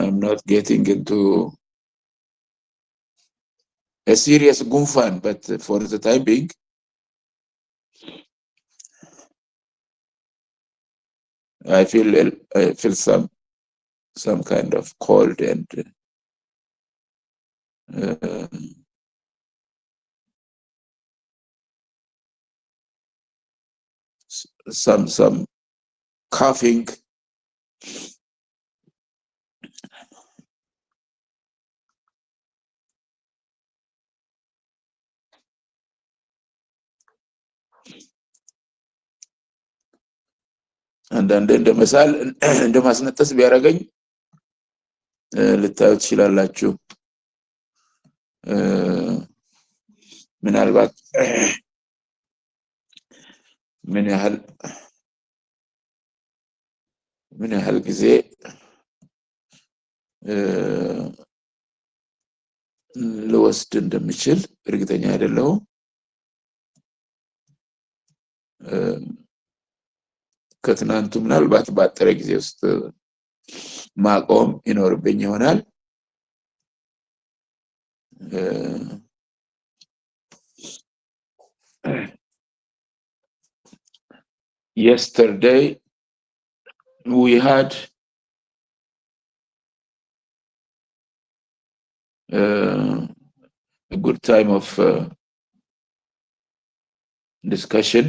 I'm not getting into a serious gunfan, but for the time being, I feel some kind of cold and some coughing. አንዳንድ እንደመሳል እንደማስነጠስ ቢያረገኝ ልታዩት ትችላላችሁ። ምናልባት ምን ያህል ጊዜ ልወስድ እንደምችል እርግጠኛ አይደለሁም። ከትናንቱ ምናልባት ባጠረ ጊዜ ውስጥ ማቆም ይኖርብኝ ይሆናል። Yesterday we had a good time of discussion.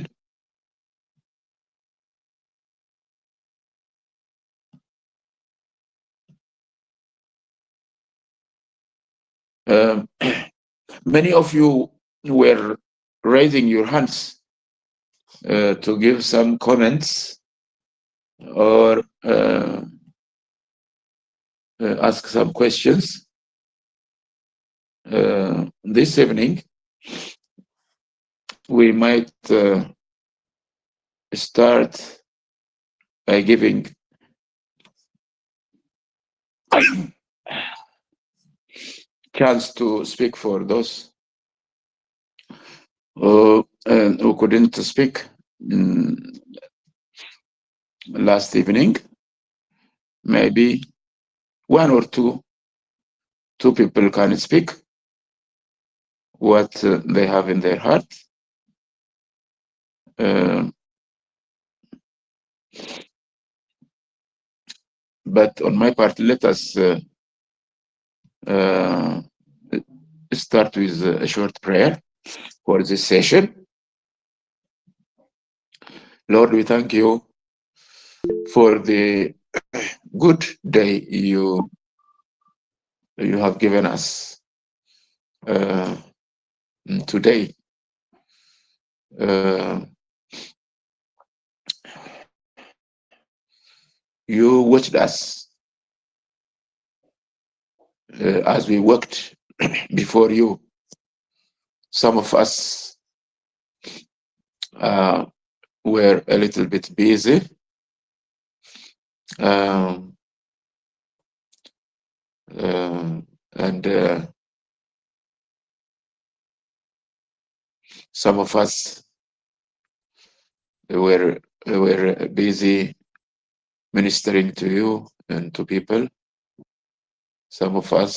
Many of you were raising your hands to give some comments or ask some questions. This evening, we might start by giving chance to speak for those who couldn't speak last evening. Maybe one or two people can speak what they have in their heart. But on my part, let us start with a short prayer for this session. Lord, we thank you for the good day you have given us today. You watched us as we worked before you. Some of us were a little bit busy. And some of us were busy ministering to you and to people. Some of us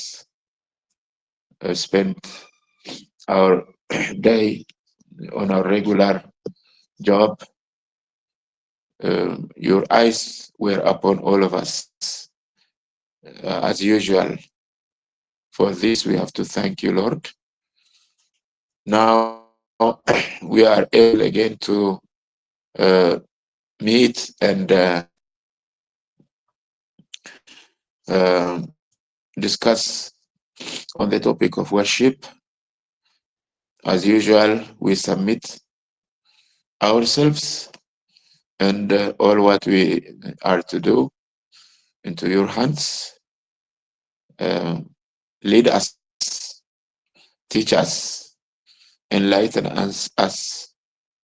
spent our day on our regular job. Your eyes were upon all of us as usual. For this we have to thank you, Lord. Now we are able again to meet and discuss on the topic of worship. As usual, we submit ourselves and all what we are to do into your hands. Lead us, teach us, enlighten us,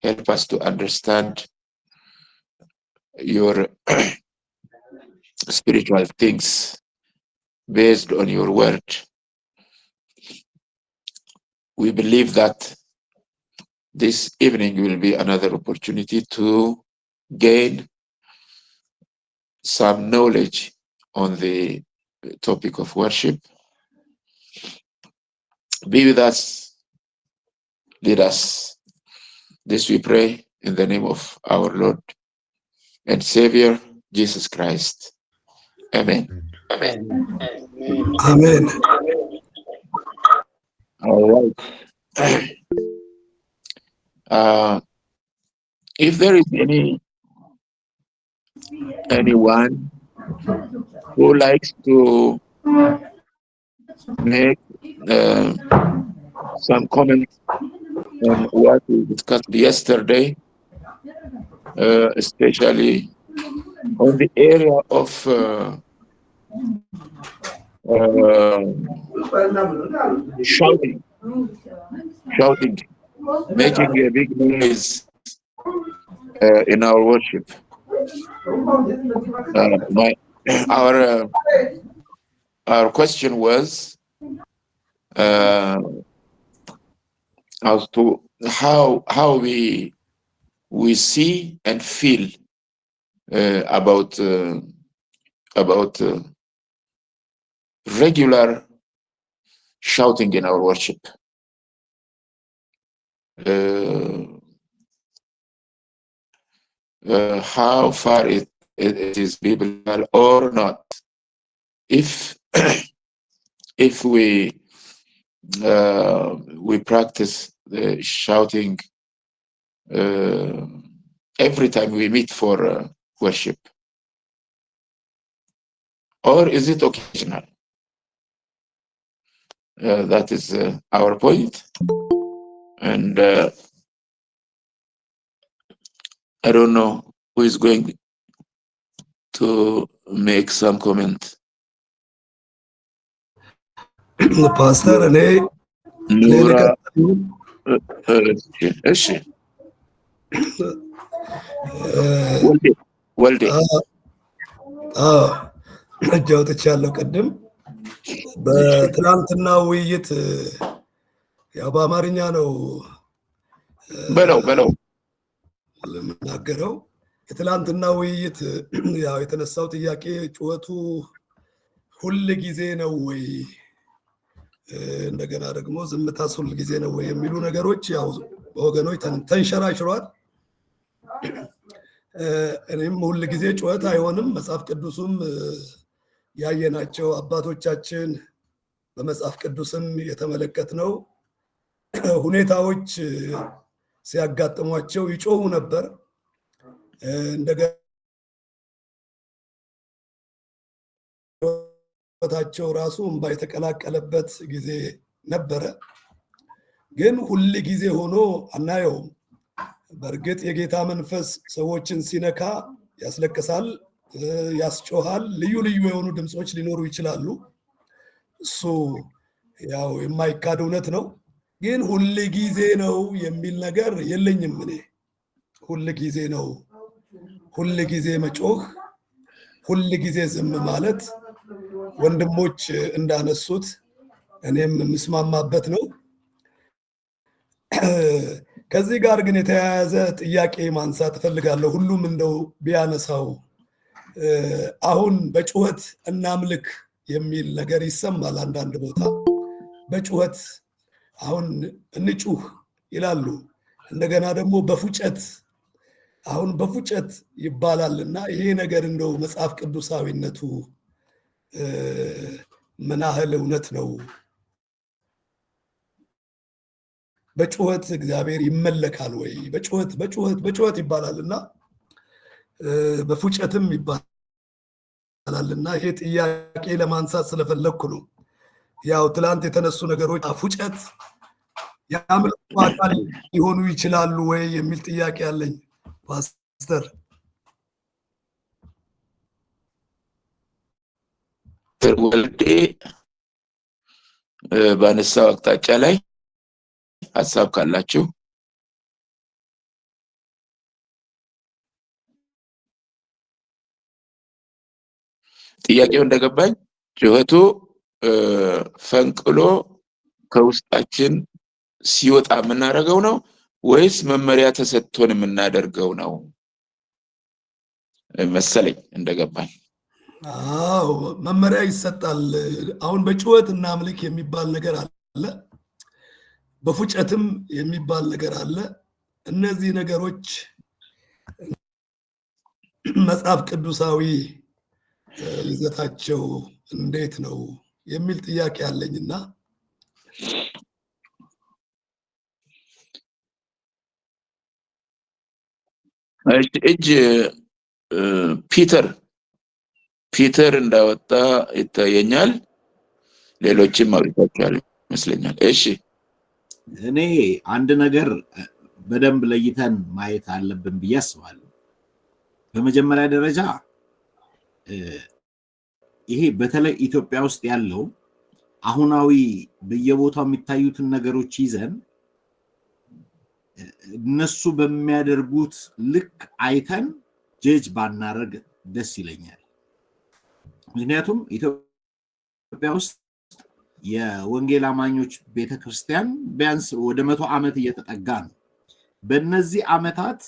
help us to understand your spiritual things based on your word. We believe that this evening will be another opportunity to gain some knowledge on the topic of worship. Be with us, lead us. This we pray in the name of our Lord and Savior, Jesus Christ. Amen. Amen. Amen. All right. If there is anyone who likes to make some comments on what we discussed yesterday, especially on the area of shouting, making a big noise in our worship. Our question was as to how we see and feel about regular shouting in our worship. How far it is biblical or not. If we practice the shouting every time we meet for worship, or is it occasional? That is our point, and I don't know who is going to make some comment. Pastor, Nura, ወልዴ ጃውትቻለሁ ቅድም በትናንትና ውይይት ያው በአማርኛ ነው በለው ለምናገረው የትናንትና ውይይት ያው የተነሳው ጥያቄ ጩኸቱ ሁሉ ጊዜ ነው ወይ እንደገና ደግሞ ዝምታስ ሁሉ ጊዜ ነው ወይ የሚሉ ነገሮች ያው ወገኖች ተንሸራሽሯል። እኔም ሁሉ ጊዜ ጩኸት አይሆንም። መጽሐፍ ቅዱስም ያየናቸው አባቶቻችን በመጽሐፍ ቅዱስም የተመለከትነው ሁኔታዎች ሲያጋጥሟቸው ይጮሁ ነበር። እንደገና ታቸው ራሱ እንባ የተቀላቀለበት ጊዜ ነበረ። ግን ሁሉ ጊዜ ሆኖ አናየውም። በእርግጥ የጌታ መንፈስ ሰዎችን ሲነካ ያስለቅሳል፣ ያስጮሃል። ልዩ ልዩ የሆኑ ድምጾች ሊኖሩ ይችላሉ። እሱ ያው የማይካድ እውነት ነው። ግን ሁሉ ጊዜ ነው የሚል ነገር የለኝም። እኔ ሁሉ ጊዜ ነው፣ ሁሉ ጊዜ መጮህ፣ ሁሉ ጊዜ ዝም ማለት ወንድሞች እንዳነሱት እኔም የምስማማበት ነው። ከዚህ ጋር ግን የተያያዘ ጥያቄ ማንሳት እፈልጋለሁ። ሁሉም እንደው ቢያነሳው አሁን በጩኸት እናምልክ የሚል ነገር ይሰማል። አንዳንድ ቦታ በጩኸት አሁን እንጩህ ይላሉ። እንደገና ደግሞ በፉጨት አሁን በፉጨት ይባላልና ይሄ ነገር እንደው መጽሐፍ ቅዱሳዊነቱ ምን ያህል እውነት ነው? በጩኸት እግዚአብሔር ይመለካል ወይ? በጩኸት ይባላልና በፉጨትም ይባላልና ይሄ ጥያቄ ለማንሳት ስለፈለኩ ነው። ያው ትላንት የተነሱ ነገሮች ፉጨት የአምልኮ አካል ሊሆኑ ይችላሉ ወይ የሚል ጥያቄ አለኝ። ፓስተር ወልዴ ባነሳው አቅጣጫ ላይ ሀሳብ ካላችሁ ጥያቄው እንደገባኝ ጩኸቱ ፈንቅሎ ከውስጣችን ሲወጣ የምናደርገው ነው ወይስ መመሪያ ተሰጥቶን የምናደርገው ነው መሰለኝ እንደገባኝ። አዎ መመሪያ ይሰጣል። አሁን በጩኸት እናምልክ የሚባል ነገር አለ፣ በፉጨትም የሚባል ነገር አለ። እነዚህ ነገሮች መጽሐፍ ቅዱሳዊ ይዘታቸው እንዴት ነው የሚል ጥያቄ አለኝና እጅ ፒተር እንዳወጣ ይታየኛል። ሌሎችም አውርታችኋል ይመስለኛል። እሺ እኔ አንድ ነገር በደንብ ለይተን ማየት አለብን ብዬ አስባለሁ። በመጀመሪያ ደረጃ ይሄ በተለይ ኢትዮጵያ ውስጥ ያለው አሁናዊ በየቦታው የሚታዩትን ነገሮች ይዘን እነሱ በሚያደርጉት ልክ አይተን ጀጅ ባናረግ ደስ ይለኛል። ምክንያቱም ኢትዮጵያ ውስጥ የወንጌል አማኞች ቤተክርስቲያን ቢያንስ ወደ 100 ዓመት እየተጠጋ ነው። በእነዚህ ዓመታት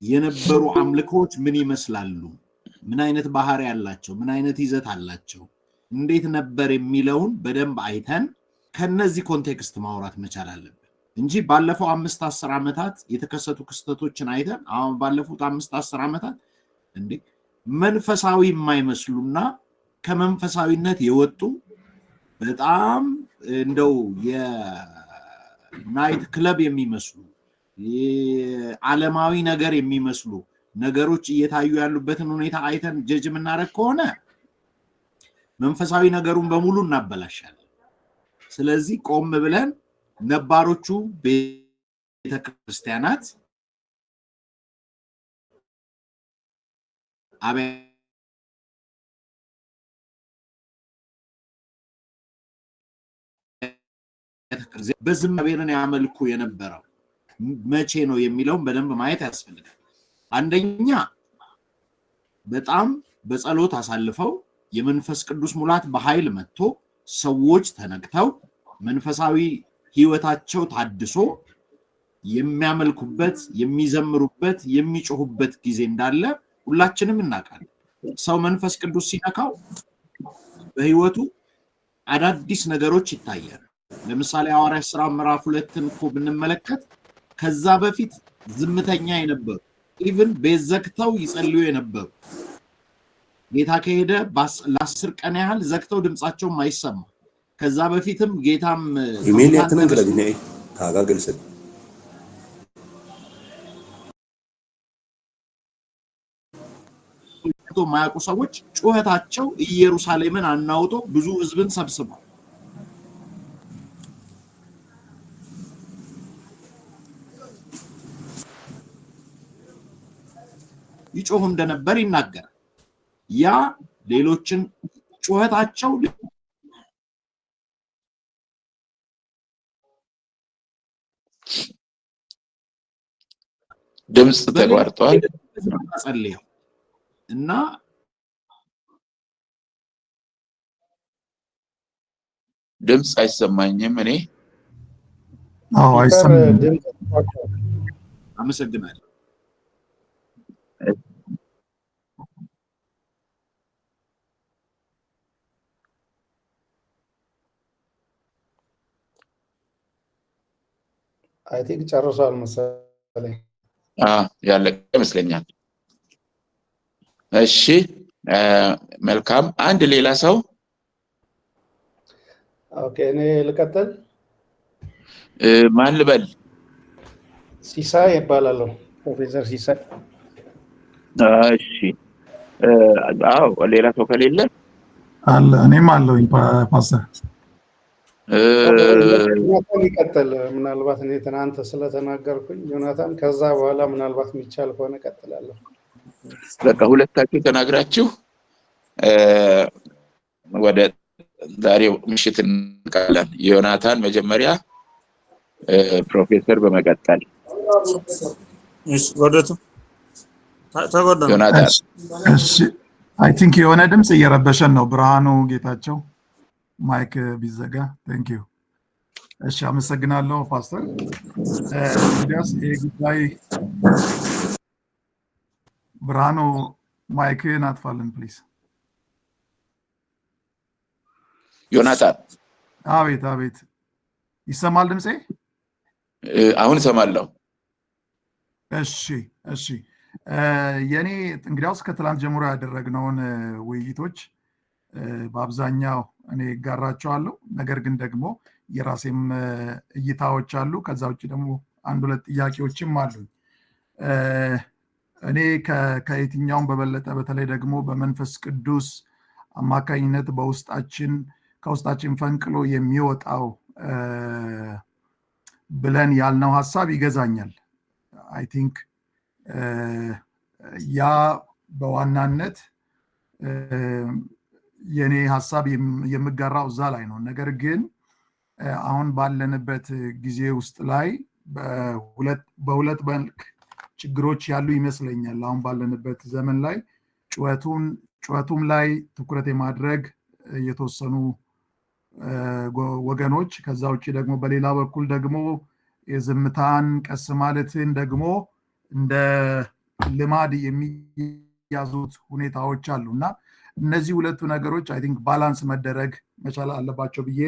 የነበሩ አምልኮች ምን ይመስላሉ? ምን አይነት ባህሪ ያላቸው? ምን አይነት ይዘት አላቸው? እንዴት ነበር የሚለውን በደንብ አይተን ከነዚህ ኮንቴክስት ማውራት መቻል አለብን እንጂ ባለፈው 5-10 ዓመታት የተከሰቱ ክስተቶችን አይተን አሁን ባለፉት 5-10 ዓመታት እንዴ መንፈሳዊ የማይመስሉና ከመንፈሳዊነት የወጡ በጣም እንደው የናይት ክለብ የሚመስሉ የዓለማዊ ነገር የሚመስሉ ነገሮች እየታዩ ያሉበትን ሁኔታ አይተን ጀጅ የምናደርግ ከሆነ መንፈሳዊ ነገሩን በሙሉ እናበላሻለን። ስለዚህ ቆም ብለን ነባሮቹ ቤተክርስቲያናት በዝማቤርን ያመልኩ የነበረው መቼ ነው የሚለውን በደንብ ማየት ያስፈልጋል። አንደኛ በጣም በጸሎት አሳልፈው የመንፈስ ቅዱስ ሙላት በኃይል መጥቶ ሰዎች ተነክተው መንፈሳዊ ህይወታቸው ታድሶ የሚያመልኩበት የሚዘምሩበት የሚጮሁበት ጊዜ እንዳለ ሁላችንም እናውቃለን። ሰው መንፈስ ቅዱስ ሲነካው በህይወቱ አዳዲስ ነገሮች ይታያሉ። ለምሳሌ ሐዋርያት ሥራ ምዕራፍ 2ን እኮ ብንመለከት ከዛ በፊት ዝምተኛ የነበሩ ኢቭን ቤዘክተው ይጸልዩ የነበሩ ጌታ ከሄደ ለ10 ቀን ያህል ዘግተው ድምጻቸው ማይሰማ ከዛ በፊትም ጌታም ኢሜል ያተነገረኝ ታጋገልሰ ማያውቁ ሰዎች ጩኸታቸው ኢየሩሳሌምን አናውጦ ብዙ ህዝብን ሰብስበው ይጮሁ እንደነበር ይናገራል። ያ ሌሎችን ጩኸታቸው ድምጽ ተቋርጧል እና ድምጽ አይሰማኝም። እኔ አይሰማኝም። አመሰግናለሁ። አይ ቲንክ ጨርሷል መሰለኝ። ያለቀ ይመስለኛል። እሺ መልካም። አንድ ሌላ ሰው ኦኬ፣ እኔ ልቀጥል። ማን ልበል? ሲሳይ ይባላል። ፕሮፌሰር ሲሳይ። እሺ አዎ፣ ሌላ ሰው ከሌለ አለ። እኔም አለውኝ ፓስተር። ዮናታን ይቀጥል። ምናልባት እኔ ትናንት ስለተናገርኩኝ ዮናታን፣ ከዛ በኋላ ምናልባት የሚቻል ከሆነ እቀጥላለሁ። በቃ ሁለታችሁ ተናግራችሁ ወደ ዛሬው ምሽት እንቀጥላለን። ዮናታን መጀመሪያ፣ ፕሮፌሰር በመቀጠል። እሺ ወደቱ ተጎዳ ዮናታን። እሺ አይ ቲንክ የሆነ ድምጽ እየረበሸን ነው። ብርሃኑ ጌታቸው ማይክ ቢዘጋ። ቴንክ ዩ። እሺ አመሰግናለሁ ፓስተር። እንግዲያስ ይሄ ጉዳይ ብርሃኑ ማይክን አጥፋልን ፕሊዝ። ዮናታን አቤት አቤት፣ ይሰማል ድምጼ? አሁን እሰማለሁ። እሺ እሺ። የኔ እንግዲያውስ ከትላንት ጀምሮ ያደረግነውን ውይይቶች በአብዛኛው እኔ ጋራቸዋለሁ። ነገር ግን ደግሞ የራሴም እይታዎች አሉ። ከዛ ውጭ ደግሞ አንድ ሁለት ጥያቄዎችም አሉኝ። እኔ ከየትኛውም በበለጠ በተለይ ደግሞ በመንፈስ ቅዱስ አማካኝነት ከውስጣችን ፈንቅሎ የሚወጣው ብለን ያልነው ሀሳብ ይገዛኛል። አይ ቲንክ ያ በዋናነት የኔ ሀሳብ የምጋራው እዛ ላይ ነው። ነገር ግን አሁን ባለንበት ጊዜ ውስጥ ላይ በሁለት መልክ ችግሮች ያሉ ይመስለኛል። አሁን ባለንበት ዘመን ላይ ጩኸቱም ላይ ትኩረት የማድረግ የተወሰኑ ወገኖች፣ ከዛ ውጭ ደግሞ በሌላ በኩል ደግሞ የዝምታን ቀስ ማለትን ደግሞ እንደ ልማድ የሚያዙት ሁኔታዎች አሉ እና እነዚህ ሁለቱ ነገሮች አይ ቲንክ ባላንስ መደረግ መቻል አለባቸው ብዬ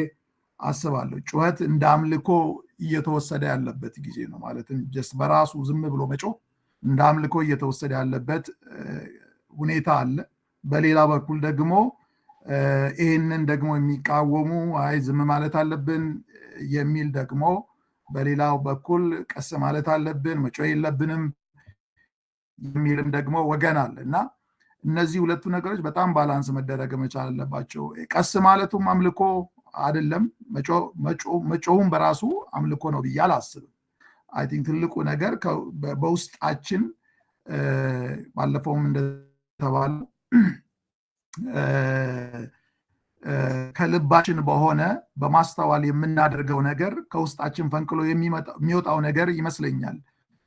አስባለሁ። ጩኸት እንደ አምልኮ እየተወሰደ ያለበት ጊዜ ነው። ማለትም ጀስት በራሱ ዝም ብሎ መጮህ እንደ አምልኮ እየተወሰደ ያለበት ሁኔታ አለ። በሌላ በኩል ደግሞ ይህንን ደግሞ የሚቃወሙ አይ ዝም ማለት አለብን የሚል ደግሞ በሌላው በኩል ቀስ ማለት አለብን መጮህ የለብንም የሚልም ደግሞ ወገን አለ እና እነዚህ ሁለቱ ነገሮች በጣም ባላንስ መደረግ መቻል አለባቸው። ቀስ ማለቱም አምልኮ አይደለም፣ መጮሁም በራሱ አምልኮ ነው ብዬ አላስብም። አይ ቲንክ ትልቁ ነገር በውስጣችን ባለፈውም እንደተባለ ከልባችን በሆነ በማስተዋል የምናደርገው ነገር ከውስጣችን ፈንቅሎ የሚወጣው ነገር ይመስለኛል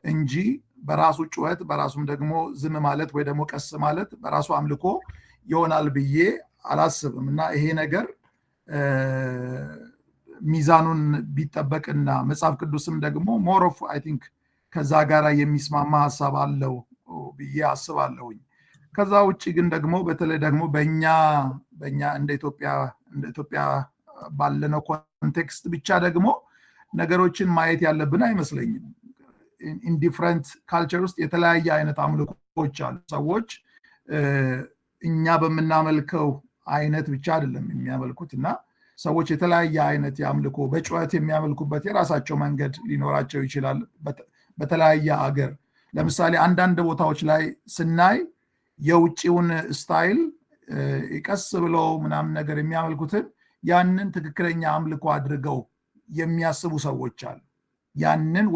እንጂ በራሱ ጩኸት በራሱም ደግሞ ዝም ማለት ወይ ደግሞ ቀስ ማለት በራሱ አምልኮ ይሆናል ብዬ አላስብም እና ይሄ ነገር ሚዛኑን ቢጠበቅና መጽሐፍ ቅዱስም ደግሞ ሞር ኦፍ አይ ቲንክ ከዛ ጋር የሚስማማ ሀሳብ አለው ብዬ አስባለሁኝ። ከዛ ውጭ ግን ደግሞ በተለይ ደግሞ በእኛ እንደ ኢትዮጵያ ባለነው ኮንቴክስት ብቻ ደግሞ ነገሮችን ማየት ያለብን አይመስለኝም። ኢንዲፍረንት ካልቸር ውስጥ የተለያየ አይነት አምልኮች አሉ። ሰዎች እኛ በምናመልከው አይነት ብቻ አይደለም የሚያመልኩት እና ሰዎች የተለያየ አይነት የአምልኮ በጩኸት የሚያመልኩበት የራሳቸው መንገድ ሊኖራቸው ይችላል በተለያየ አገር። ለምሳሌ አንዳንድ ቦታዎች ላይ ስናይ የውጭውን ስታይል ቀስ ብለው ምናምን ነገር የሚያመልኩትን ያንን ትክክለኛ አምልኮ አድርገው የሚያስቡ ሰዎች አሉ። ያንን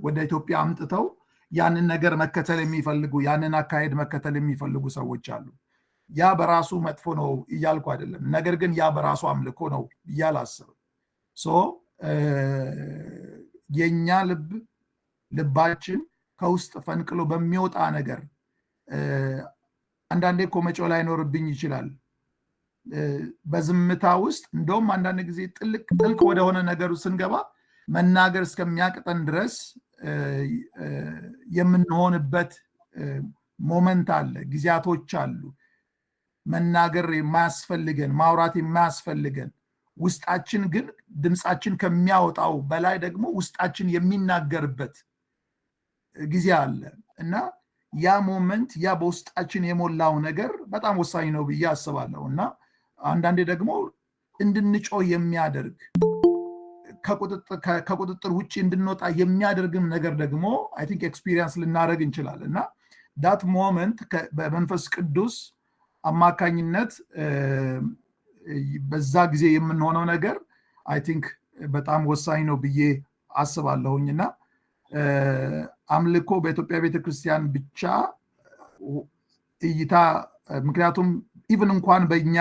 ወደ ኢትዮጵያ አምጥተው ያንን ነገር መከተል የሚፈልጉ ያንን አካሄድ መከተል የሚፈልጉ ሰዎች አሉ። ያ በራሱ መጥፎ ነው እያልኩ አይደለም። ነገር ግን ያ በራሱ አምልኮ ነው እያላስብም። የኛ ልባችን ከውስጥ ፈንቅሎ በሚወጣ ነገር አንዳንዴ እኮ መጮህ ላይኖርብኝ ይችላል። በዝምታ ውስጥ እንደውም አንዳንድ ጊዜ ጥልቅ ወደሆነ ነገሩ ስንገባ መናገር እስከሚያቅጠን ድረስ የምንሆንበት ሞመንት አለ፣ ጊዜያቶች አሉ። መናገር የማያስፈልገን ማውራት የማያስፈልገን ውስጣችን ግን ድምፃችን ከሚያወጣው በላይ ደግሞ ውስጣችን የሚናገርበት ጊዜ አለ እና ያ ሞመንት ያ በውስጣችን የሞላው ነገር በጣም ወሳኝ ነው ብዬ አስባለሁ እና አንዳንዴ ደግሞ እንድንጮህ የሚያደርግ ከቁጥጥር ውጭ እንድንወጣ የሚያደርግም ነገር ደግሞ አይ ቲንክ ኤክስፒሪየንስ ልናደርግ እንችላለን እና ዳት ሞመንት በመንፈስ ቅዱስ አማካኝነት በዛ ጊዜ የምንሆነው ነገር አይ ቲንክ በጣም ወሳኝ ነው ብዬ አስባለሁኝና አምልኮ በኢትዮጵያ ቤተክርስቲያን ብቻ እይታ ምክንያቱም ኢቭን እንኳን በእኛ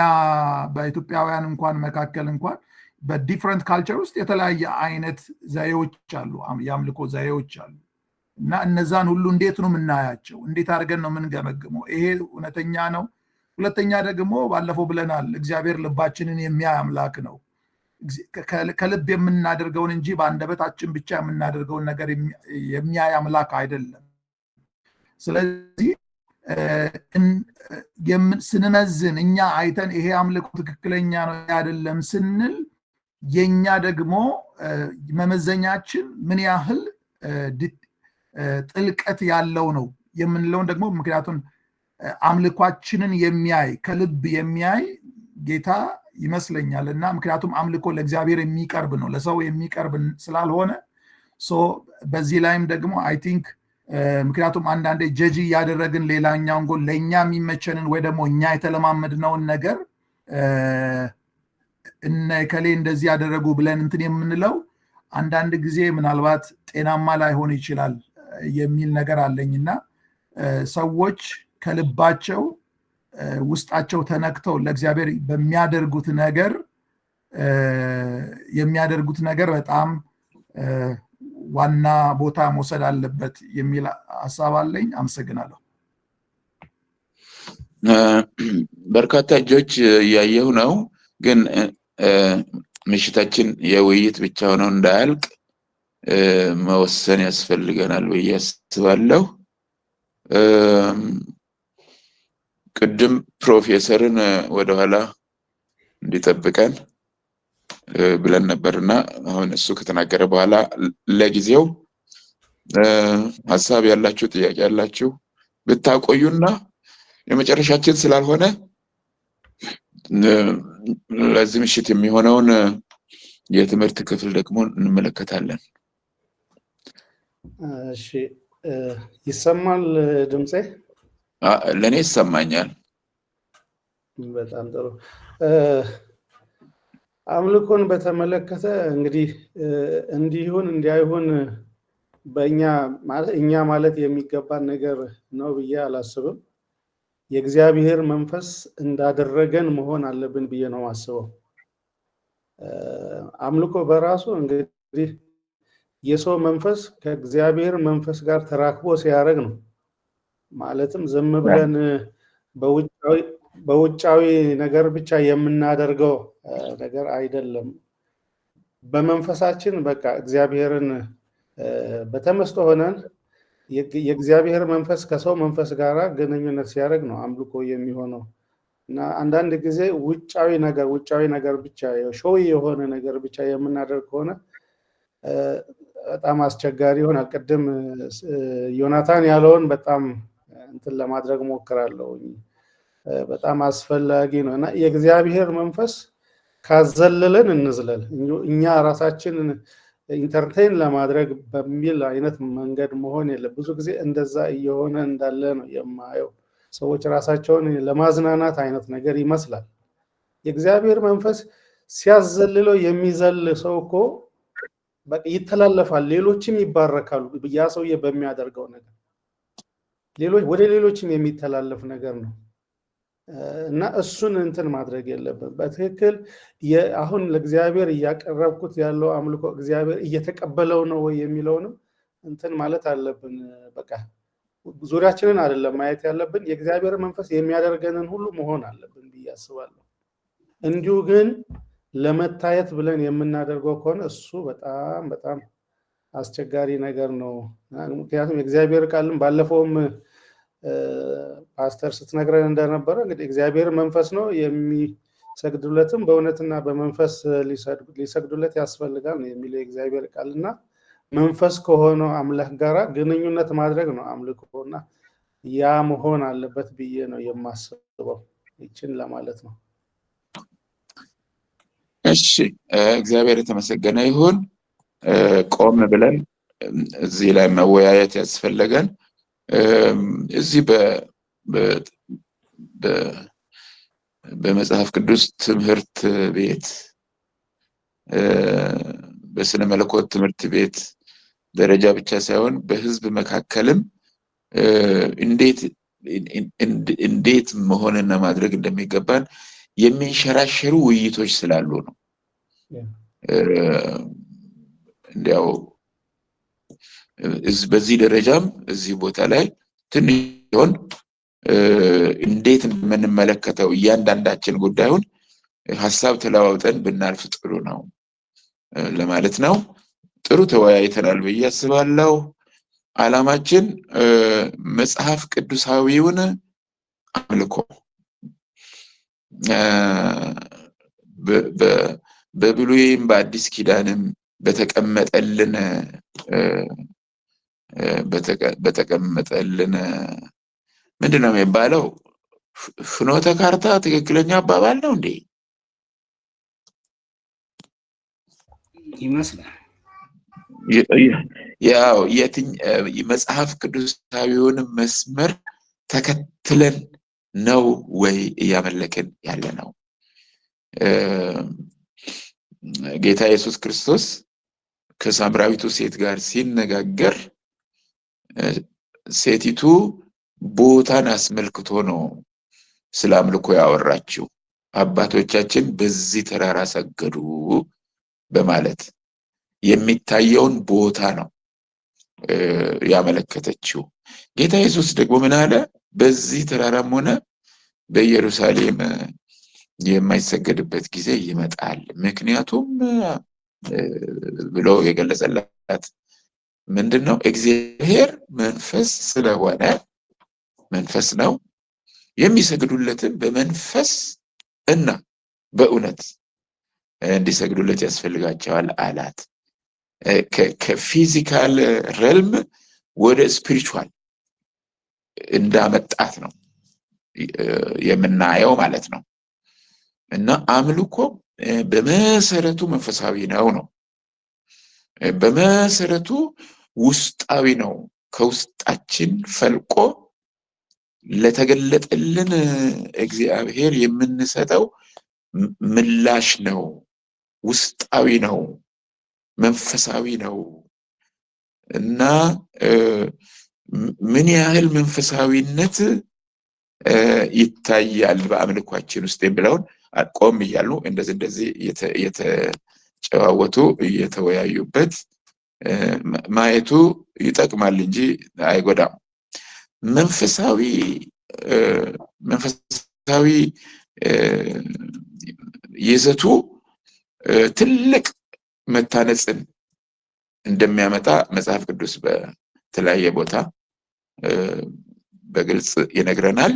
በኢትዮጵያውያን እንኳን መካከል እንኳን በዲፍረንት ካልቸር ውስጥ የተለያየ አይነት ዘዬዎች አሉ፣ የአምልኮ ዘዬዎች አሉ እና እነዛን ሁሉ እንዴት ነው የምናያቸው? እንዴት አድርገን ነው የምንገመግመው? ይሄ እውነተኛ ነው? ሁለተኛ ደግሞ ባለፈው ብለናል፣ እግዚአብሔር ልባችንን የሚያይ አምላክ ነው። ከልብ የምናደርገውን እንጂ በአንደበታችን ብቻ የምናደርገውን ነገር የሚያይ አምላክ አይደለም። ስለዚህ ስንመዝን እኛ አይተን ይሄ አምልኮ ትክክለኛ ነው አይደለም ስንል የኛ ደግሞ መመዘኛችን ምን ያህል ጥልቀት ያለው ነው የምንለውን ደግሞ ምክንያቱም አምልኳችንን የሚያይ ከልብ የሚያይ ጌታ ይመስለኛልና ምክንያቱም አምልኮ ለእግዚአብሔር የሚቀርብ ነው ለሰው የሚቀርብ ስላልሆነ በዚህ ላይም ደግሞ አይ ቲንክ ምክንያቱም አንዳንዴ ጀጂ ያደረግን ሌላኛውን ጎል ለኛ የሚመቸንን ወይ ደግሞ እኛ የተለማመድነውን ነገር እነ ከሌ እንደዚህ ያደረጉ ብለን እንትን የምንለው አንዳንድ ጊዜ ምናልባት ጤናማ ላይሆን ይችላል የሚል ነገር አለኝና ሰዎች ከልባቸው ውስጣቸው ተነክተው ለእግዚአብሔር የሚያደርጉት ነገር በጣም ዋና ቦታ መውሰድ አለበት የሚል ሐሳብ አለኝ። አመሰግናለሁ። በርካታ እጆች ያየው ነው ግን ምሽታችን የውይይት ብቻ ሆኖ እንዳያልቅ መወሰን ያስፈልገናል ብዬ አስባለሁ። ቅድም ፕሮፌሰርን ወደኋላ እንዲጠብቀን ብለን ነበርና አሁን እሱ ከተናገረ በኋላ ለጊዜው ሐሳብ ያላችሁ ጥያቄ ያላችሁ ብታቆዩና የመጨረሻችን ስላልሆነ ለዚህ ምሽት የሚሆነውን የትምህርት ክፍል ደግሞ እንመለከታለን። እሺ ይሰማል ድምጼ? ለኔ ይሰማኛል። በጣም ጥሩ። አምልኮን በተመለከተ እንግዲህ እንዲሁን እንዲያይሁን እኛ ማለት የሚገባን ነገር ነው ብዬ አላስብም። የእግዚአብሔር መንፈስ እንዳደረገን መሆን አለብን ብዬ ነው ማስበው። አምልኮ በራሱ እንግዲህ የሰው መንፈስ ከእግዚአብሔር መንፈስ ጋር ተራክቦ ሲያደርግ ነው። ማለትም ዝም ብለን በውጫዊ ነገር ብቻ የምናደርገው ነገር አይደለም። በመንፈሳችን በቃ እግዚአብሔርን በተመስጦ ሆነን የእግዚአብሔር መንፈስ ከሰው መንፈስ ጋር ግንኙነት ሲያደርግ ነው አምልኮ የሚሆነው። እና አንዳንድ ጊዜ ውጫዊ ነገር ብቻ ሾው የሆነ ነገር ብቻ የምናደርግ ከሆነ በጣም አስቸጋሪ ይሆናል። ቅድም ዮናታን ያለውን በጣም እንትን ለማድረግ ሞክራለሁ። በጣም አስፈላጊ ነው እና የእግዚአብሔር መንፈስ ካዘለለን እንዝለል እኛ ራሳችንን ኢንተርቴን ለማድረግ በሚል አይነት መንገድ መሆን የለም። ብዙ ጊዜ እንደዛ እየሆነ እንዳለ ነው የማየው። ሰዎች ራሳቸውን ለማዝናናት አይነት ነገር ይመስላል። የእግዚአብሔር መንፈስ ሲያዘልለው የሚዘል ሰው እኮ በቃ ይተላለፋል፣ ሌሎችም ይባረካሉ። ያ ሰውዬ በሚያደርገው ነገር ወደ ሌሎችም የሚተላለፍ ነገር ነው እና እሱን እንትን ማድረግ የለብን። በትክክል አሁን ለእግዚአብሔር እያቀረብኩት ያለው አምልኮ እግዚአብሔር እየተቀበለው ነው ወይ የሚለውንም እንትን ማለት አለብን። በቃ ዙሪያችንን አይደለም ማየት ያለብን፣ የእግዚአብሔር መንፈስ የሚያደርገንን ሁሉ መሆን አለብን ብዬ አስባለሁ። እንዲሁ ግን ለመታየት ብለን የምናደርገው ከሆነ እሱ በጣም በጣም አስቸጋሪ ነገር ነው። ምክንያቱም የእግዚአብሔር ቃልም ባለፈውም ፓስተር ስትነግረን እንደነበረ እንግዲህ እግዚአብሔር መንፈስ ነው፣ የሚሰግዱለትም በእውነትና በመንፈስ ሊሰግዱለት ያስፈልጋል ነው የሚለው የእግዚአብሔር ቃልና መንፈስ ከሆነው አምላክ ጋራ ግንኙነት ማድረግ ነው አምልኮና ያ መሆን አለበት ብዬ ነው የማስበው። ይችን ለማለት ነው። እሺ እግዚአብሔር የተመሰገነ ይሁን። ቆም ብለን እዚህ ላይ መወያየት ያስፈልገን እዚህ በመጽሐፍ ቅዱስ ትምህርት ቤት በስነ መለኮት ትምህርት ቤት ደረጃ ብቻ ሳይሆን በህዝብ መካከልም እንዴት መሆንና ማድረግ እንደሚገባን የሚንሸራሸሩ ውይይቶች ስላሉ ነው። እንዲያው በዚህ ደረጃም እዚህ ቦታ ላይ ትንሽ ሆን እንዴት እንደምንመለከተው እያንዳንዳችን ጉዳዩን ሐሳብ ተለዋውጠን ብናልፍ ጥሩ ነው ለማለት ነው። ጥሩ ተወያይተናል ብዬ አስባለሁ። ዓላማችን መጽሐፍ ቅዱሳዊውን አምልኮ በብሉይም በአዲስ ኪዳንም በተቀመጠልን ምንድነው የሚባለው ፍኖተ ካርታ ትክክለኛ አባባል ነው እንዴ? ይመስላል። ያው መጽሐፍ ቅዱሳዊውን መስመር ተከትለን ነው ወይ እያመለክን ያለ ነው? ጌታ ኢየሱስ ክርስቶስ ከሳምራዊቱ ሴት ጋር ሲነጋገር ሴቲቱ ቦታን አስመልክቶ ነው ስለ አምልኮ ያወራችው። አባቶቻችን በዚህ ተራራ ሰገዱ በማለት የሚታየውን ቦታ ነው ያመለከተችው። ጌታ ኢየሱስ ደግሞ ምን አለ? በዚህ ተራራም ሆነ በኢየሩሳሌም የማይሰገድበት ጊዜ ይመጣል። ምክንያቱም ብሎ የገለጸላት ምንድነው? እግዚአብሔር መንፈስ ስለሆነ መንፈስ ነው፣ የሚሰግዱለትን በመንፈስ እና በእውነት እንዲሰግዱለት ያስፈልጋቸዋል አላት። ከፊዚካል ሬልም ወደ ስፒሪቹዋል እንዳመጣት ነው የምናየው ማለት ነው። እና አምልኮ በመሰረቱ መንፈሳዊ ነው። በመሰረቱ ውስጣዊ ነው። ከውስጣችን ፈልቆ ለተገለጠልን እግዚአብሔር የምንሰጠው ምላሽ ነው። ውስጣዊ ነው፣ መንፈሳዊ ነው። እና ምን ያህል መንፈሳዊነት ይታያል በአምልኳችን ውስጥ የሚለውን ቆም እያሉ እንደዚህ እየተጨዋወቱ እየተወያዩበት ማየቱ ይጠቅማል እንጂ አይጎዳም። መንፈሳዊ ይዘቱ ትልቅ መታነጽን እንደሚያመጣ መጽሐፍ ቅዱስ በተለያየ ቦታ በግልጽ ይነግረናል።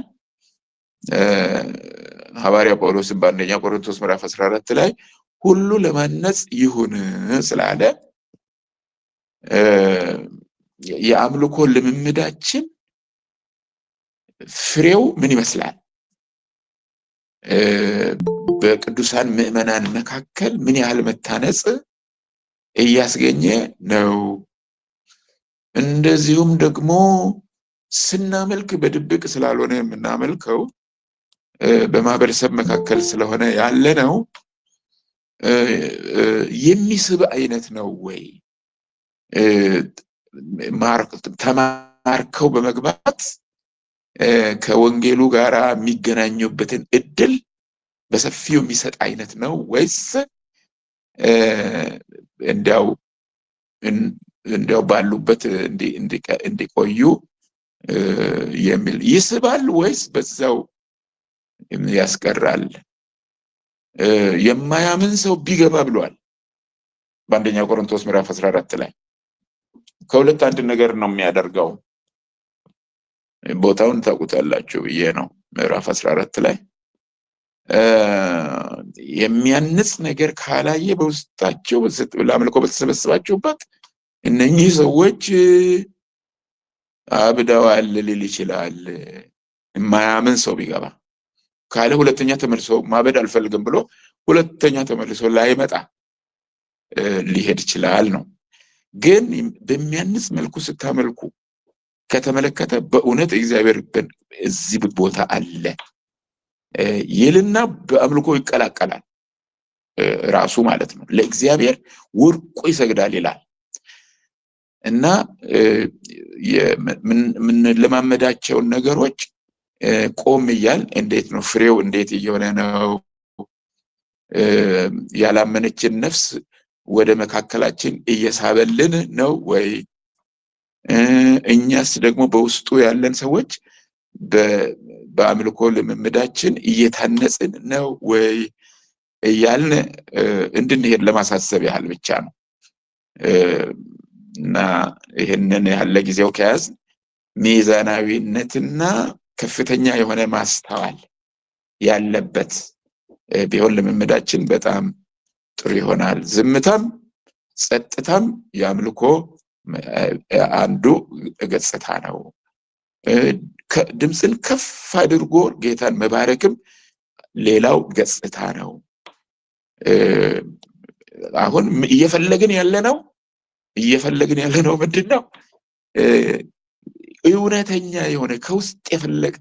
ሐዋርያ ጳውሎስን በአንደኛ ቆሮንቶስ ምዕራፍ 14 ላይ ሁሉ ለማነጽ ይሁን ስላለ የአምልኮ ልምምዳችን ፍሬው ምን ይመስላል? በቅዱሳን ምዕመናን መካከል ምን ያህል መታነጽ እያስገኘ ነው? እንደዚሁም ደግሞ ስናመልክ በድብቅ ስላልሆነ የምናመልከው በማህበረሰብ መካከል ስለሆነ ያለ ነው። የሚስብ አይነት ነው ወይ? ተማርከው በመግባት ከወንጌሉ ጋር የሚገናኙበትን እድል በሰፊው የሚሰጥ አይነት ነው ወይስ እንዲያው ባሉበት እንዲቆዩ የሚል ይስባል ወይስ በዛው ያስቀራል? የማያምን ሰው ቢገባ ብሏል በአንደኛ ቆሮንቶስ ምዕራፍ 14 ላይ። ከሁለት አንድ ነገር ነው የሚያደርገው። ቦታውን ታውቁታላችሁ ብዬ ነው። ምዕራፍ 14 ላይ የሚያንጽ ነገር ካላየ በውስጣቸው ለአምልኮ በተሰበሰባችሁበት እነኚህ ሰዎች አብደዋል ሊል ይችላል። የማያምን ሰው ቢገባ ካለ ሁለተኛ ተመልሶ ማበድ አልፈልግም ብሎ ሁለተኛ ተመልሶ ላይመጣ ሊሄድ ይችላል ነው። ግን በሚያንጽ መልኩ ስታመልኩ ከተመለከተ በእውነት እግዚአብሔር እዚህ ቦታ አለ ይልና በአምልኮ ይቀላቀላል ራሱ ማለት ነው። ለእግዚአብሔር ወድቆ ይሰግዳል ይላል። እና ምን ለማመዳቸውን ነገሮች ቆም እያል እንዴት ነው ፍሬው እንዴት እየሆነ ነው? ያላመነችን ነፍስ ወደ መካከላችን እየሳበልን ነው ወይ? እኛስ ደግሞ በውስጡ ያለን ሰዎች በአምልኮ ልምምዳችን እየታነጽን ነው ወይ እያልን እንድንሄድ ለማሳሰብ ያህል ብቻ ነው። እና ይህንን ያለ ጊዜው ከያዝ ሚዛናዊነትና ከፍተኛ የሆነ ማስተዋል ያለበት ቢሆን ልምምዳችን በጣም ጥሩ ይሆናል። ዝምታም ጸጥታም የአምልኮ አንዱ ገጽታ ነው። ድምፅን ከፍ አድርጎ ጌታን መባረክም ሌላው ገጽታ ነው። አሁን እየፈለግን ያለነው ምንድን ነው? እውነተኛ የሆነ ከውስጥ የፈለቀ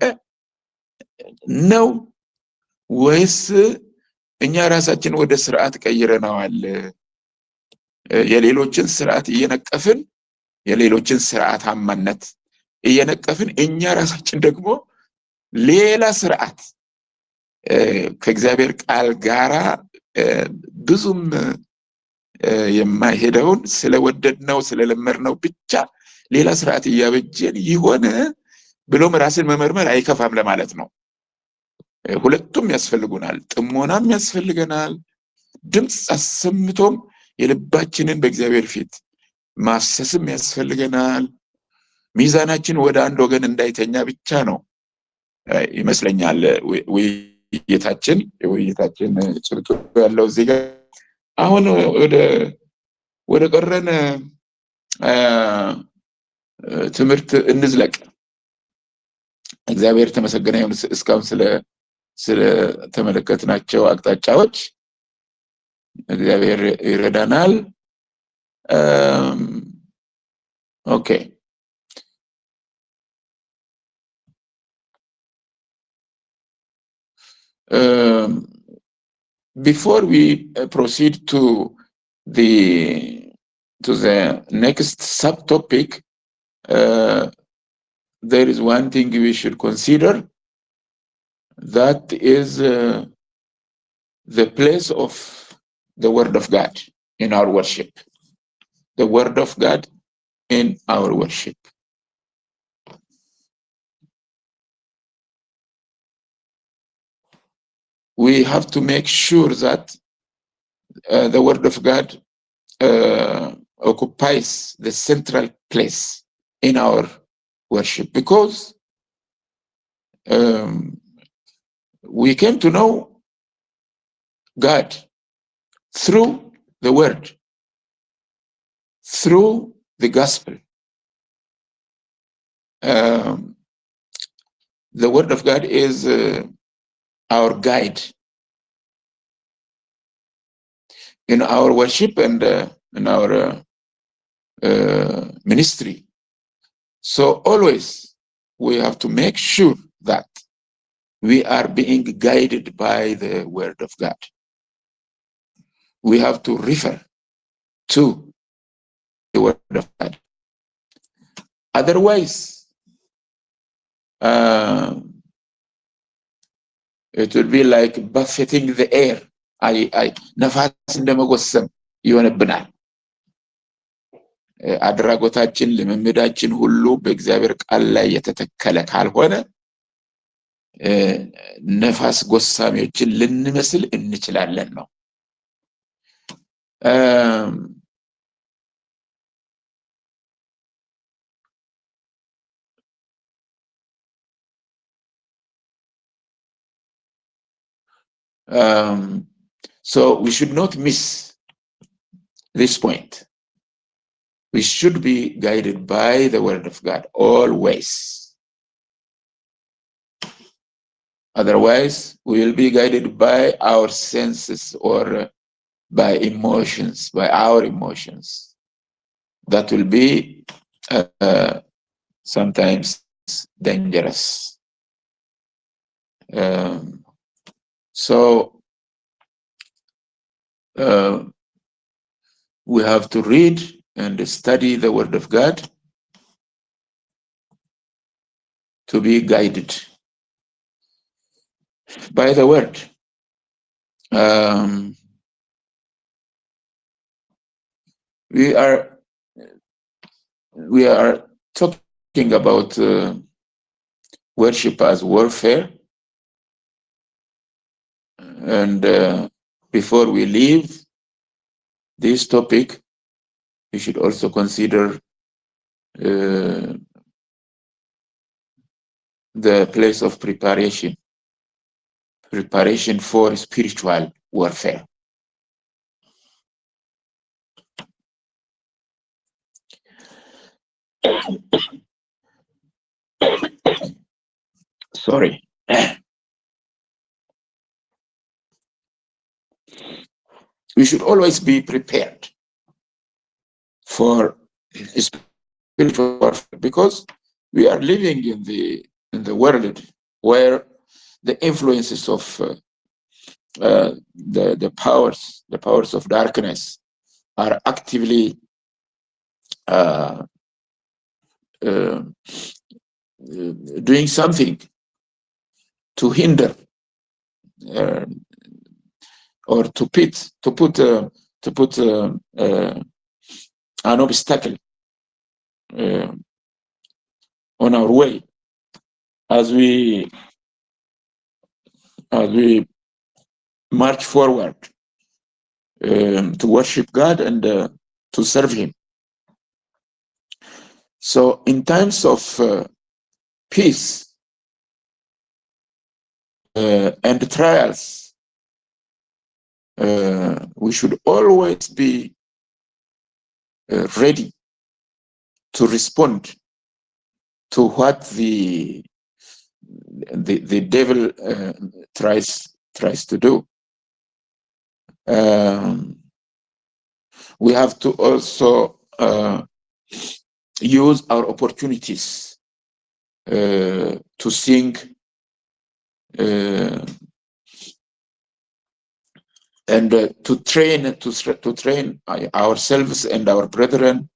ነው ወይስ እኛ ራሳችን ወደ ስርዓት ቀይረናዋል? የሌሎችን ስርዓት እየነቀፍን የሌሎችን ስርዓታማነት እየነቀፍን እኛ ራሳችን ደግሞ ሌላ ስርዓት ከእግዚአብሔር ቃል ጋራ ብዙም የማይሄደውን ስለወደድነው ስለለመድነው ብቻ ሌላ ስርዓት እያበጀን ይሆን ብሎም ራስን መመርመር አይከፋም ለማለት ነው። ሁለቱም ያስፈልጉናል። ጥሞናም ያስፈልገናል። ድምፅ አሰምቶም የልባችንን በእግዚአብሔር ፊት ማፍሰስም ያስፈልገናል። ሚዛናችን ወደ አንድ ወገን እንዳይተኛ ብቻ ነው ይመስለኛል ውይይታችን ጭብጡ ያለው እዚህ ጋር። አሁን ወደ ቀረን ትምህርት እንዝለቅ። እግዚአብሔር ተመሰገነ ይሁን እስካሁን ስለ ተመለከትናቸው አቅጣጫዎች እግዚአብሔር ይረዳናል። ኦኬ before we proceed to the next subtopic, there is one thing we should consider, that is the place of the Word of God in our worship. The Word of God in our worship. We have to make sure that the Word of God occupies the central place in our worship, because we came to know God through the Word, through the Gospel. The Word of God is our guide in our worship and in our ministry. So always we have to make sure that we are being guided by the Word of God. We have to refer to the Word of God. Otherwise, it will be like buffeting the air. ነፋስ እንደመጎሰም ይሆንብናል። አድራጎታችን ልምምዳችን ሁሉ በእግዚአብሔር ቃል ላይ የተተከለ ካልሆነ ነፋስ ጎሳሚዎችን ልንመስል እንችላለን ነው። So we should not miss this point. We should be guided by the Word of God always. Otherwise, we will be guided by our senses or by emotions, by our emotions. That will be sometimes dangerous. So we have to read and study the Word of God to be guided by the Word. We are talking about worship as warfare. And before we leave this topic, you should also consider the place of preparation for spiritual warfare. Sorry. We should always be prepared for spiritual warfare, because we are living in the world where the influences of the powers of darkness are actively doing something to hinder or to put an obstacle on our way as we march forward to worship God and to serve Him. So in times of peace and trials, we should always be ready to respond to what the devil tries to do. We have to also use our opportunities to sing and to train ourselves and our brethren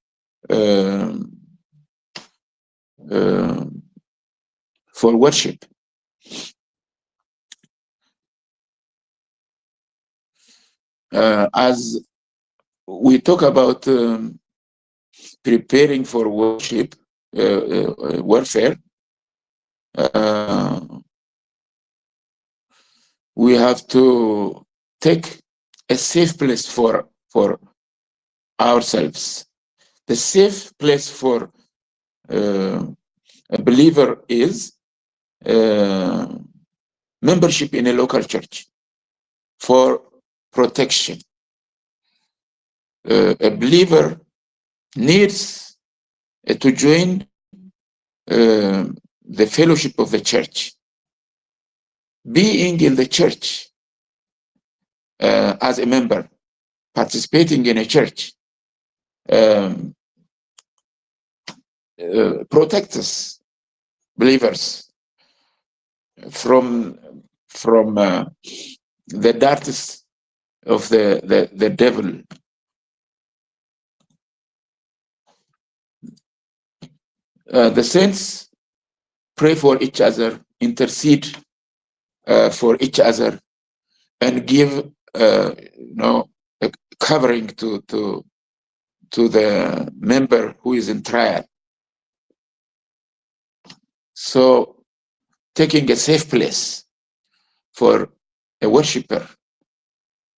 for worship. As we talk about preparing for worship, warfare, we have to take a safe place for ourselves. The safe place for a believer is membership in a local church for protection. A believer needs to join the fellowship of the church. Being in the church as a member, participating in a church, protects us, believers, from the darts of the devil. The saints pray for each other, intercede for each other, and give a covering to the member who is in trial. So taking a safe place for a worshiper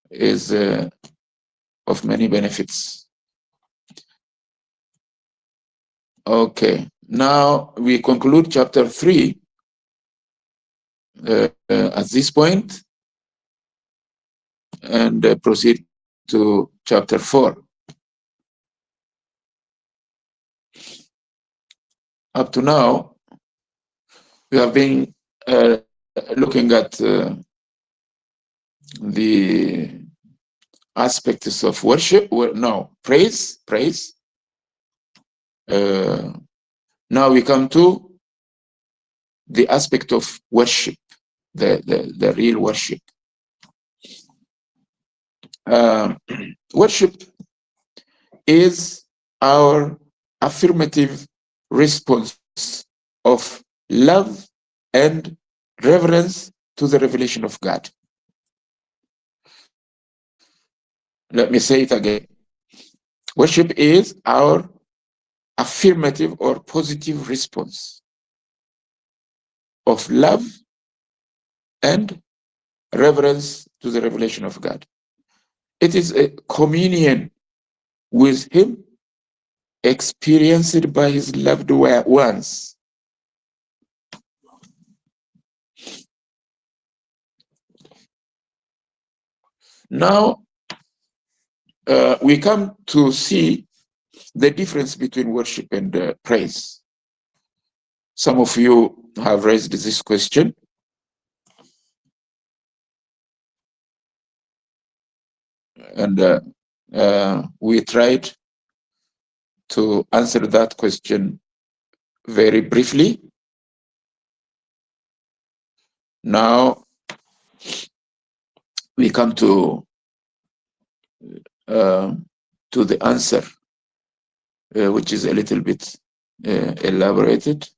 is of many benefits. Okay, now we conclude chapter 3 at this point and proceed to chapter 4. Up to now, we have been looking at the aspects of worship. Praise. Now we come to the aspect of worship, the real worship. Worship is our affirmative response of love and reverence to the revelation of God. Let me say it again. Worship is our affirmative or positive response of love and reverence to the revelation of God. It is a communion with Him experienced by his loved ones. Now, we come to see the difference between worship and praise. Some of you have raised this question. And we tried to answer that question very briefly. Now we come to the answer, which is a little bit elaborated.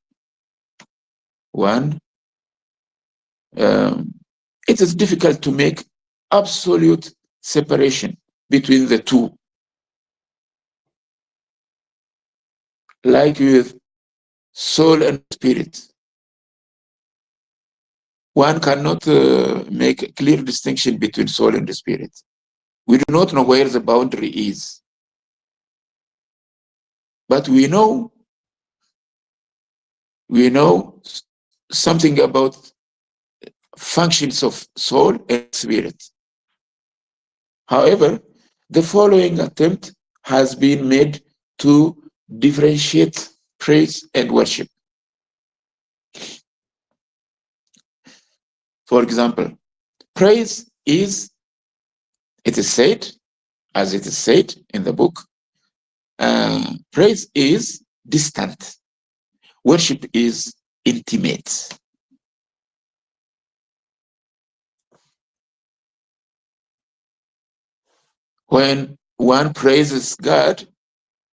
One, it is difficult to make absolute separation between the two. Like with soul and spirit, one cannot make a clear distinction between soul and the spirit. We do not know where the boundary is. But we know something about functions of soul and spirit. However, the following attempt has been made to differentiate praise and worship. For example, praise is, it is said, as it is said in the book, praise is distant. Worship is intimate. When one praises God,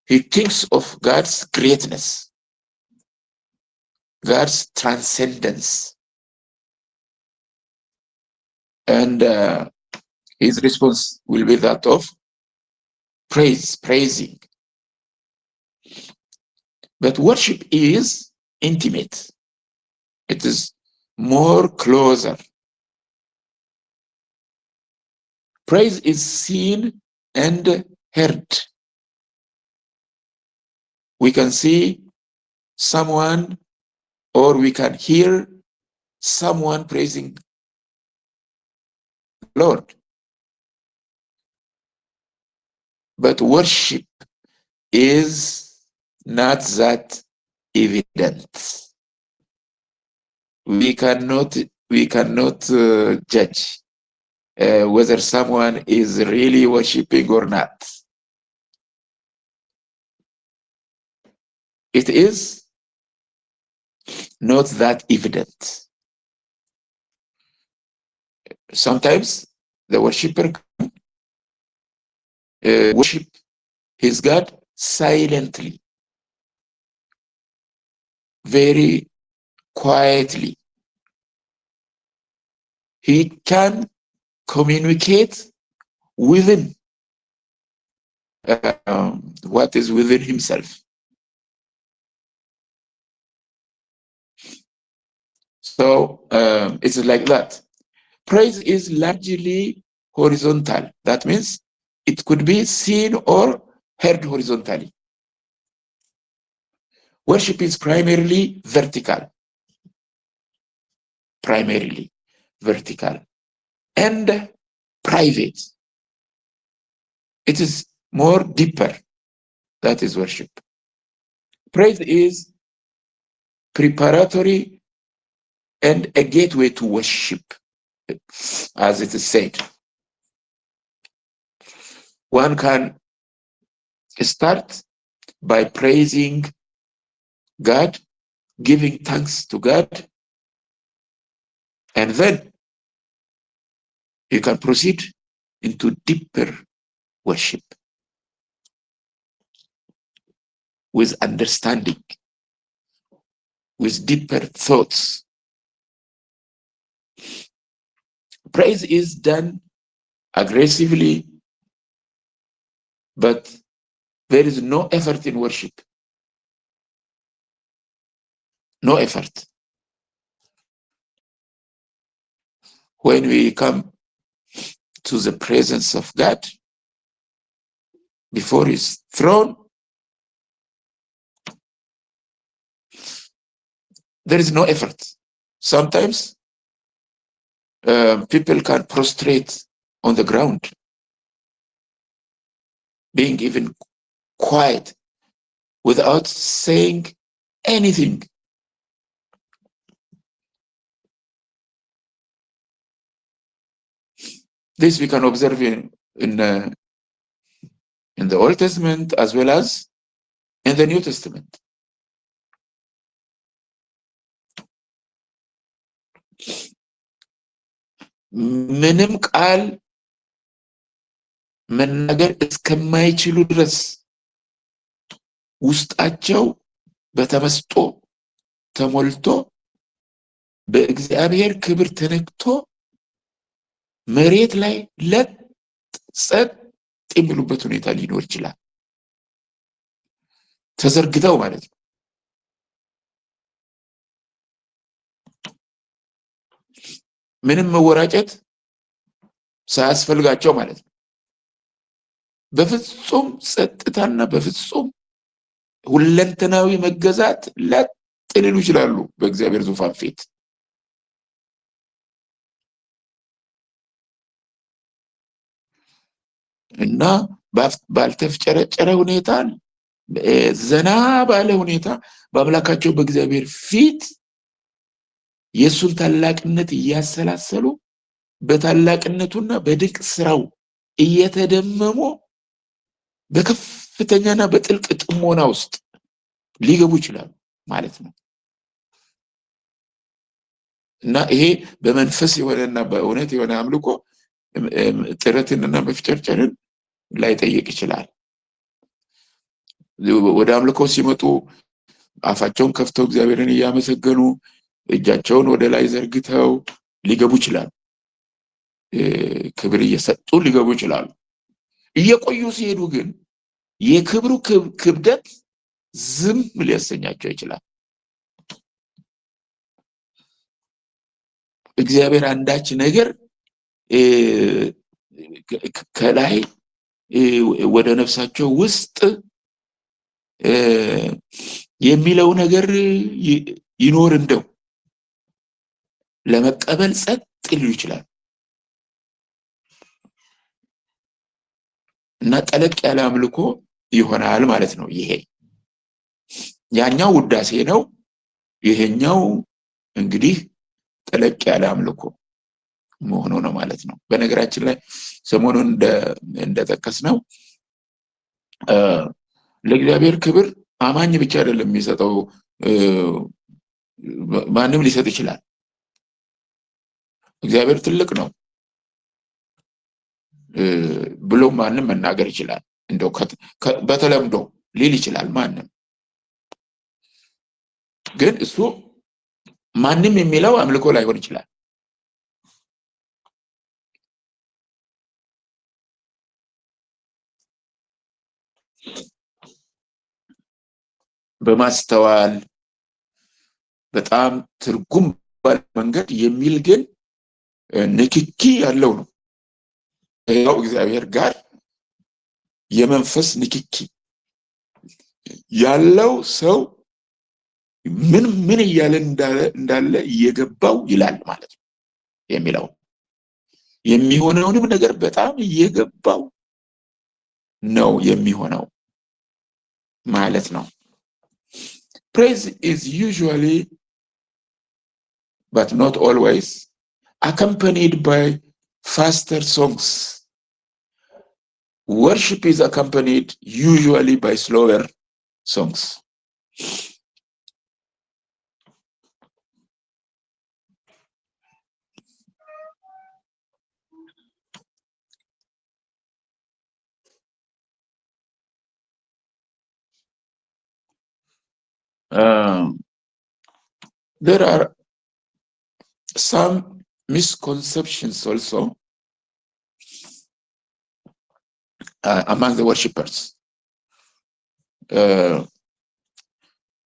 he thinks of God's greatness, God's transcendence. And his response will be that of praising. But worship is intimate. It is more closer. Praise is seen and heard. We can see someone, or we can hear someone praising the Lord. But worship is not that evident. We cannot judge whether someone is really worshiping or not. It is not that evident. Sometimes the worshiper worship his God silently, very quietly. He can communicate within what is within himself. So it's like that. Praise is largely horizontal. That means it could be seen or heard horizontally. Worship is primarily vertical. Primarily vertical and private. It is more deeper. That is worship. Praise is preparatory and a gateway to worship, as it is said. One can start by praising God, giving thanks to God, and then you can proceed into deeper worship with understanding, with deeper thoughts. Praise is done aggressively, but there is no effort in worship. No effort. When we come to the presence of God, before his throne, there is no effort. Sometimes people can prostrate on the ground, being even quiet without saying anything. This we can observe in the Old Testament as well as in the New Testament. ምንም ቃል መናገር እስከማይችሉ ድረስ ውስጣቸው በተመስጦ ተሞልቶ በእግዚአብሔር ክብር ተነክቶ መሬት ላይ ጸጥ የሚሉበት ሁኔታ ሊኖር ይችላል። ተዘርግተው ማለት ነው። ምንም መወራጨት ሳያስፈልጋቸው ማለት ነው። በፍጹም ጸጥታና በፍጹም ሁለንተናዊ መገዛት ሊሉ ይችላሉ በእግዚአብሔር ዙፋን ፊት። እና ባልተፍጨረጨረ ሁኔታ ዘና ባለ ሁኔታ በአምላካቸው በእግዚአብሔር ፊት የሱን ታላቅነት እያሰላሰሉ በታላቅነቱና በድንቅ ስራው እየተደመሙ በከፍተኛና በጥልቅ ጥሞና ውስጥ ሊገቡ ይችላሉ ማለት ነው። እና ይሄ በመንፈስ የሆነና በእውነት የሆነ አምልኮ ጥረትንና መፍጨርጨርን ላይጠይቅ ይችላል። ወደ አምልኮ ሲመጡ አፋቸውን ከፍተው እግዚአብሔርን እያመሰገኑ እጃቸውን ወደ ላይ ዘርግተው ሊገቡ ይችላሉ። ክብር እየሰጡ ሊገቡ ይችላሉ። እየቆዩ ሲሄዱ ግን የክብሩ ክብደት ዝም ሊያሰኛቸው ይችላል። እግዚአብሔር አንዳች ነገር ከላይ ወደ ነፍሳቸው ውስጥ የሚለው ነገር ይኖር እንደው ለመቀበል ጸጥ ሊሉ ይችላል እና ጠለቅ ያለ አምልኮ ይሆናል ማለት ነው። ይሄ ያኛው ውዳሴ ነው። ይሄኛው እንግዲህ ጠለቅ ያለ አምልኮ መሆኑ ነው ማለት ነው። በነገራችን ላይ ሰሞኑን እንደጠቀስነው ለእግዚአብሔር ክብር አማኝ ብቻ አይደለም የሚሰጠው፣ ማንም ሊሰጥ ይችላል። እግዚአብሔር ትልቅ ነው ብሎ ማንም መናገር ይችላል። እንደው በተለምዶ ሊል ይችላል ማንም። ግን እሱ ማንም የሚለው አምልኮ ላይሆን ይችላል። በማስተዋል በጣም ትርጉም ባለ መንገድ የሚል ግን ንክኪ ያለው ነው። ያው እግዚአብሔር ጋር የመንፈስ ንክኪ ያለው ሰው ምን እያለ እንዳለ እየገባው ይላል ማለት ነው። የሚለው የሚሆነውንም ነገር በጣም እየገባው ነው የሚሆነው ማለት ነው። Praise is usually, but not always, accompanied by faster songs. Worship is accompanied usually by slower songs. There are some misconceptions also among the worshippers.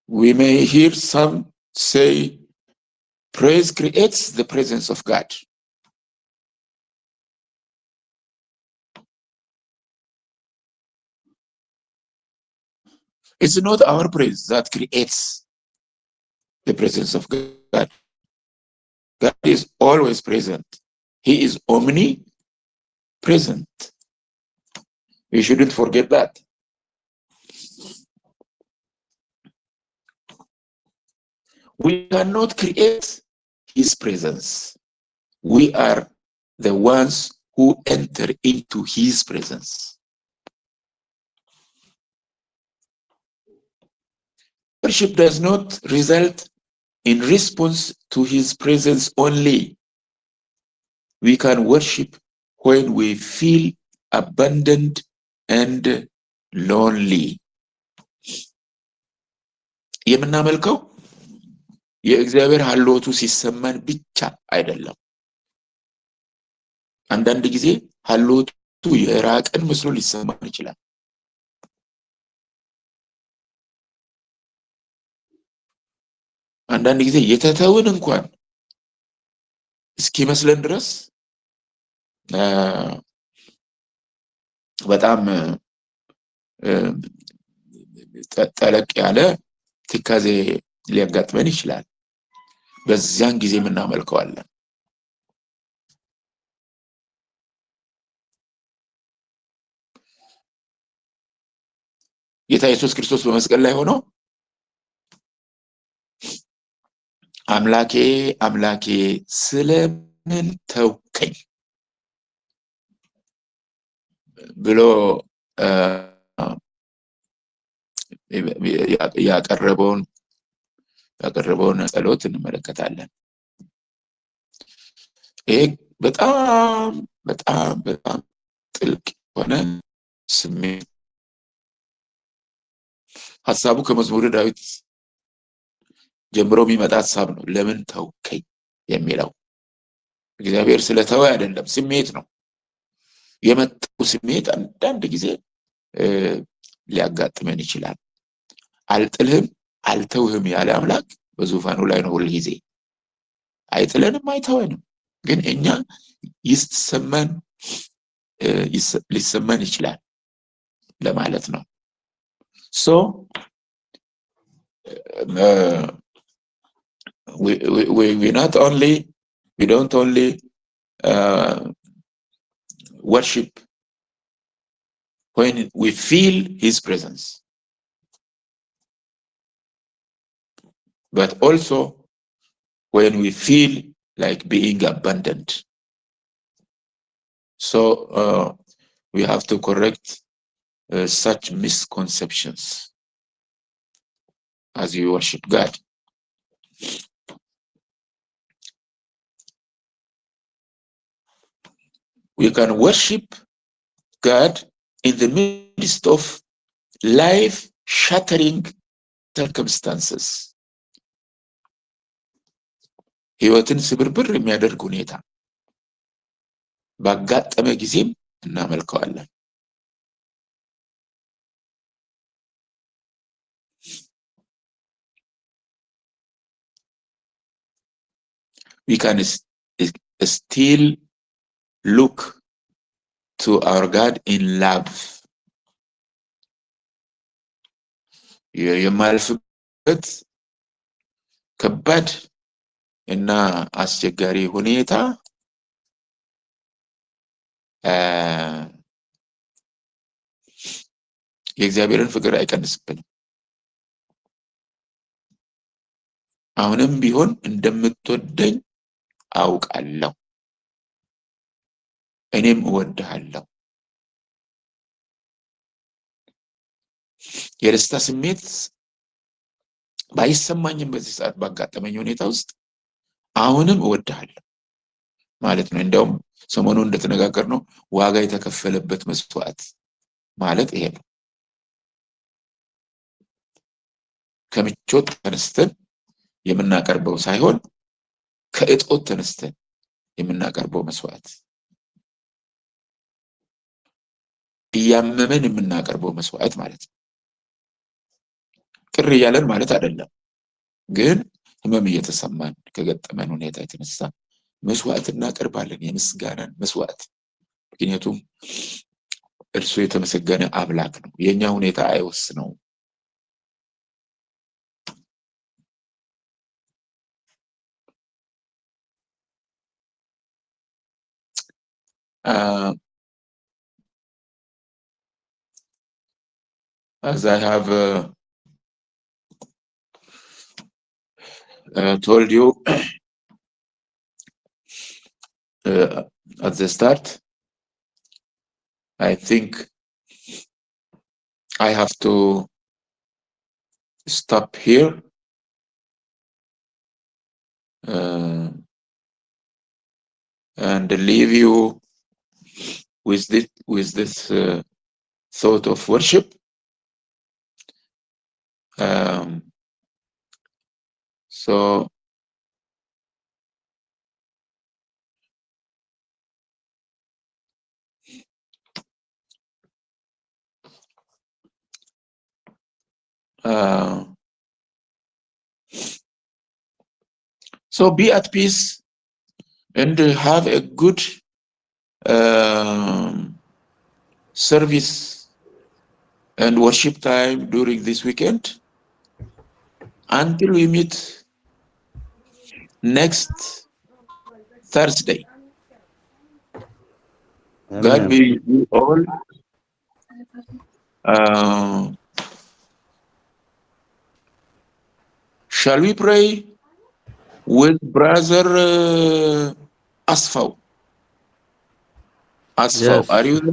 We may hear some say praise creates the presence of God. It's not our praise that creates the presence of God. God is always present. He is omnipresent. We shouldn't forget that. We cannot create his presence. We are the ones who enter into his presence. Worship does not result in response to his presence only. We can worship when we feel abandoned and lonely. የምናመልከው የእግዚአብሔር ሀልዎቱ ሲሰማን ብቻ አይደለም። አንዳንድ ጊዜ ሀልዎቱ የራቀን መስሎ ሊሰማን ይችላል። አንዳንድ ጊዜ የተተውን እንኳን እስኪመስለን ድረስ በጣም ጠለቅ ያለ ትካዜ ሊያጋጥመን ይችላል። በዚያን ጊዜ እናመልከዋለን። ጌታ ኢየሱስ ክርስቶስ በመስቀል ላይ ሆኖ አምላኬ አምላኬ ስለምን ተውከኝ ብሎ ያቀረበውን ጸሎት እንመለከታለን። ይሄ በጣም በጣም በጣም ጥልቅ የሆነ ስሜት ሐሳቡ ከመዝሙረ ዳዊት ጀምሮ የሚመጣ ሐሳብ ነው። ለምን ተውከኝ የሚለው እግዚአብሔር ስለተወ አይደለም፣ ስሜት ነው። የመጣው ስሜት አንዳንድ ጊዜ ሊያጋጥመን ይችላል። አልጥልህም አልተውህም ያለ አምላክ በዙፋኑ ላይ ነው ሁሉ ጊዜ። አይጥለንም አይተወንም፣ ግን እኛ ሊሰማን ይችላል ለማለት ነው። So we don't only worship when we feel his presence, but also when we feel like being abandoned. So we have to correct such misconceptions as you worship God. We can worship God in the midst of life-shattering circumstances. ሕይወትን ስብርብር የሚያደርግ ሁኔታ ባጋጠመ ጊዜም እናመልከዋለን። We can still look to our God in love. የማልፍበት ከባድ እና አስቸጋሪ ሁኔታ የእግዚአብሔርን ፍቅር አይቀንስብንም። አሁንም ቢሆን እንደምትወደኝ አውቃለሁ፣ እኔም እወድሃለሁ። የደስታ ስሜት ባይሰማኝም በዚህ ሰዓት ባጋጠመኝ ሁኔታ ውስጥ አሁንም እወድሃለሁ ማለት ነው። እንደውም ሰሞኑን እንደተነጋገርነው ዋጋ የተከፈለበት መስዋዕት ማለት ይሄ ነው። ከምቾት ተነስተን የምናቀርበው ሳይሆን ከእጦት ተነስተን የምናቀርበው መስዋዕት፣ እያመመን የምናቀርበው መስዋዕት ማለት ነው። ቅር እያለን ማለት አይደለም፣ ግን ህመም እየተሰማን ከገጠመን ሁኔታ የተነሳ መስዋዕት እናቀርባለን፣ የምስጋናን መስዋዕት። ምክንያቱም እርሱ የተመሰገነ አምላክ ነው፣ የኛ ሁኔታ አይወስነውም። As I have told you at the start, I think I have to stop here and leave you with this thought of worship. So so be at peace and have a good service and worship time during this weekend until we meet next Thursday. God be with you all. Shall we pray with Brother Asfaw? Asfaw, Yes. are you there?